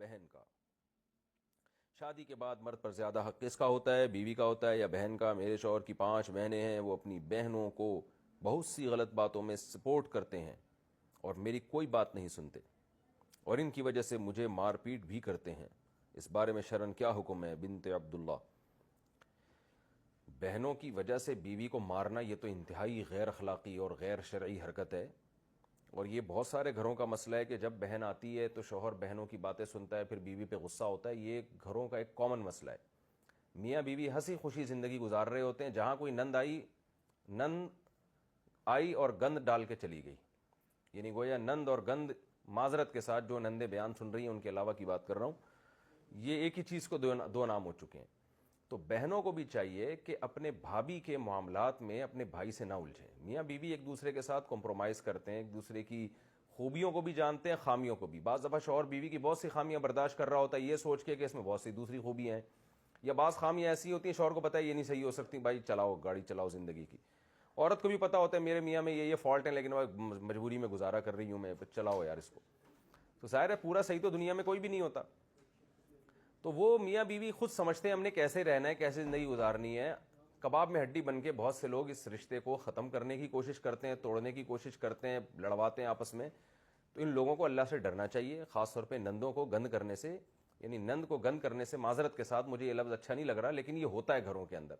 بہن کا۔ شادی کے بعد مرد پر زیادہ حق کس کا ہوتا ہے، بیوی کا ہوتا ہے یا بہن کا؟ میرے شوہر کی 5 بہنیں ہیں، وہ اپنی بہنوں کو بہت سی غلط باتوں میں سپورٹ کرتے ہیں اور میری کوئی بات نہیں سنتے، اور ان کی وجہ سے مجھے مار پیٹ بھی کرتے ہیں، اس بارے میں شرعن کیا حکم ہے؟ بنت عبداللہ۔ بہنوں کی وجہ سے بیوی کو مارنا یہ تو انتہائی غیر اخلاقی اور غیر شرعی حرکت ہے، اور یہ بہت سارے گھروں کا مسئلہ ہے کہ جب بہن آتی ہے تو شوہر بہنوں کی باتیں سنتا ہے، پھر بیوی پہ غصہ ہوتا ہے۔ یہ گھروں کا ایک کامن مسئلہ ہے۔ میاں بیوی ہنسی خوشی زندگی گزار رہے ہوتے ہیں، جہاں کوئی نند آئی اور گند ڈال کے چلی گئی، یعنی گویا نند اور گند، معذرت کے ساتھ جو نندیں بیان سن رہی ہیں ان کے علاوہ کی بات کر رہا ہوں، یہ ایک ہی چیز کو دو نام ہو چکے ہیں۔ تو بہنوں کو بھی چاہیے کہ اپنے بھابھی کے معاملات میں اپنے بھائی سے نہ الجھیں۔ میاں بیوی ایک دوسرے کے ساتھ کمپرومائز کرتے ہیں، ایک دوسرے کی خوبیوں کو بھی جانتے ہیں، خامیوں کو بھی۔ بعض دفعہ شوہر بیوی کی بہت سی خامیاں برداشت کر رہا ہوتا ہے یہ سوچ کے کہ اس میں بہت سی دوسری خوبیاں ہیں، یا بعض خامیاں ایسی ہوتی ہیں شوہر کو پتہ ہے یہ نہیں صحیح ہو سکتی، بھائی چلاؤ گاڑی چلاؤ زندگی کی۔ عورت کو بھی پتہ ہوتا ہے میرے میاں میں یہ فالٹ ہیں، لیکن مجبوری میں گزارا کر رہی ہوں میں، چلاؤ یار اس کو۔ تو ظاہر ہے پورا صحیح تو دنیا میں کوئی بھی نہیں ہوتا۔ تو وہ میاں بیوی خود سمجھتے ہیں ہم نے کیسے رہنا ہے، کیسے زندگی گزارنی ہے۔ کباب میں ہڈی بن کے بہت سے لوگ اس رشتے کو ختم کرنے کی کوشش کرتے ہیں، توڑنے کی کوشش کرتے ہیں، لڑواتے ہیں آپس میں۔ تو ان لوگوں کو اللہ سے ڈرنا چاہیے، خاص طور پہ نندوں کو گند کرنے سے، یعنی نند کو گند کرنے سے، معذرت کے ساتھ مجھے یہ لفظ اچھا نہیں لگ رہا لیکن یہ ہوتا ہے گھروں کے اندر۔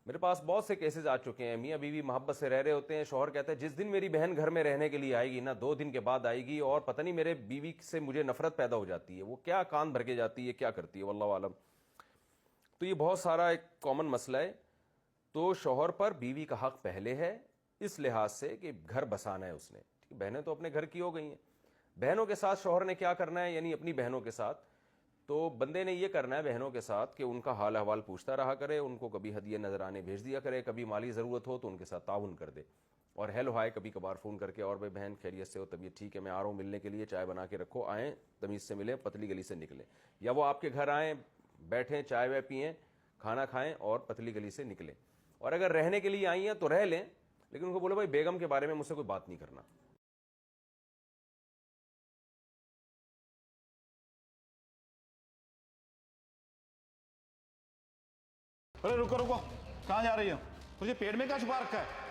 میرے پاس بہت سے کیسز آ چکے ہیں، میاں بیوی محبت سے رہ رہے ہوتے ہیں، شوہر کہتا ہے جس دن میری بہن گھر میں رہنے کے لیے آئے گی نا، 2 دن کے بعد آئے گی، اور پتہ نہیں میرے بیوی سے مجھے نفرت پیدا ہو جاتی ہے، وہ کیا کان بھر کے جاتی ہے، کیا کرتی ہے، واللہ عالم۔ تو یہ بہت سارا ایک کامن مسئلہ ہے۔ تو شوہر پر بیوی کا حق پہلے ہے، اس لحاظ سے کہ گھر بسانا ہے اس نے، ٹھیک، بہنیں تو اپنے گھر کی ہو گئی ہیں۔ بہنوں کے ساتھ شوہر نے کیا کرنا ہے، یعنی اپنی بہنوں کے ساتھ تو بندے نے یہ کرنا ہے بہنوں کے ساتھ کہ ان کا حال احوال پوچھتا رہا کرے، ان کو کبھی ہدیے نذرانے بھیج دیا کرے، کبھی مالی ضرورت ہو تو ان کے ساتھ تعاون کر دے، اور ہیلو ہائے کبھی کبھار فون کر کے، اور بھائی بہن خیریت سے ہو، طبیعت ٹھیک ہے، میں آ رہا ہوں ملنے کے لیے، چائے بنا کے رکھو، آئیں تمیز سے ملیں، پتلی گلی سے نکلیں، یا وہ آپ کے گھر آئیں، بیٹھیں، چائے وائے پئیں، کھانا کھائیں اور پتلی گلی سے نکلیں۔ اور اگر رہنے کے لیے آئی ہیں تو رہ لیں، لیکن ان کو بولو بھائی بیگم کے بارے میں مجھ سے کوئی بات نہیں کرنا۔ ارے رکو رکو، کہاں جا رہی ہو؟ مجھے پیٹ میں کیا چھپا رکھا ہے؟